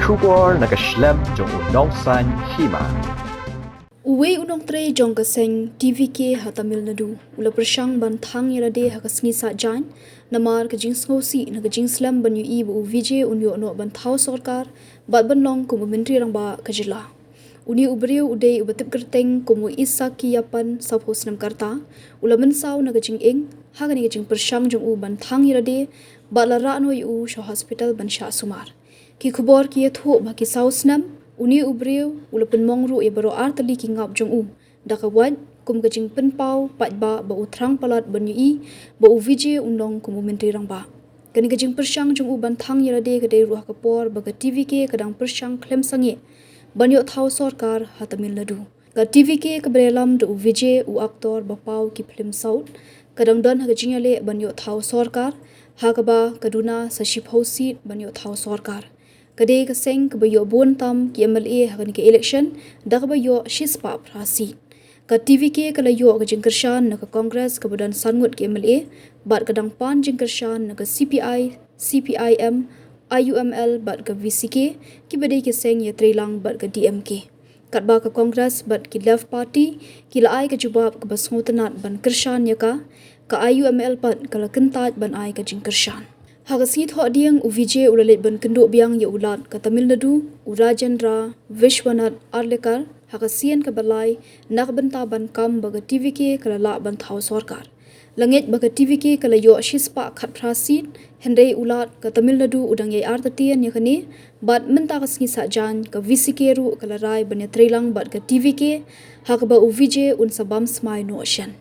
Shubor naga Slem jong Nongkyrshan Hima. Uwe Nongkyrshan jong kaseng TVK ha Tamil Nadu ula persang ban Thang Ïalade ha kasngi sa jan namar ka jing ngosi na ka jing Slem ban yu bu Vijay unyo no ban thau sarkar bat ban long ku Myntri Rangbah ka jila uni ubriu udai ubatip kerteng kumu isa kiyapan sabhos nam karta ula mensau na ka jing ing ha ka ni ka jing persang jong ban Thang Ïalade bat la ra no yu sho hospital ban sha sumar ki khubor ki tho ba ki saus nam uni ubriu ula penmong ru e baro artali ki ngap jong dakawat kum ka jing penpau pat ba utrang palat ban yu ba u Vijay undong kumu Myntri Rangbah kani ka jing persang jong ban Thang Ïalade ka dei ruah ka por ba ka TVK kadang persang klem sange banyo thau sarkar ha Tamil Nadu ka TVK ka brelam do Vijay u aktor bapau ki film saut kadang don ha ka jingale banyo thau sarkar ha ka ba kaduna sa shiphosi banyo thau sarkar kade ka seng ka bayo bon tam ki MLA ha ka election da ka bayo shispa prasi ka TVK ka layo ka Nongkyrshan na ka Congress ka badan sangut ki MLA bat kadang pan Nongkyrshan na ka CPI CPIM IUML bat ka VCK ki badai ki seng ya trilang bat ka DMK kat ba ka Congress bat ki Left Party ki laai ka jubab ka basngotanat ban Nongkyrshan ya ka IUML bat ka lakentat ban ai ka Nongkyrshan Hagasit ho diang u Vijay ulalit ban kendo biang ya Ïalade ka Tamil Nadu u Rajendra Vishwanath Arlekar hagasian ka balai nak benta ban kam baga TVK kalala ban thau sarkar langit baga TVK kalayo shispa khat prasit hendai Ïalade ka Tamil Nadu udang yai artatian ya kani bat menta kasngi sajan ka VCK ru kalarai ban ya trilang bat ka TVK hagba u Vijay un sabam smai no ocean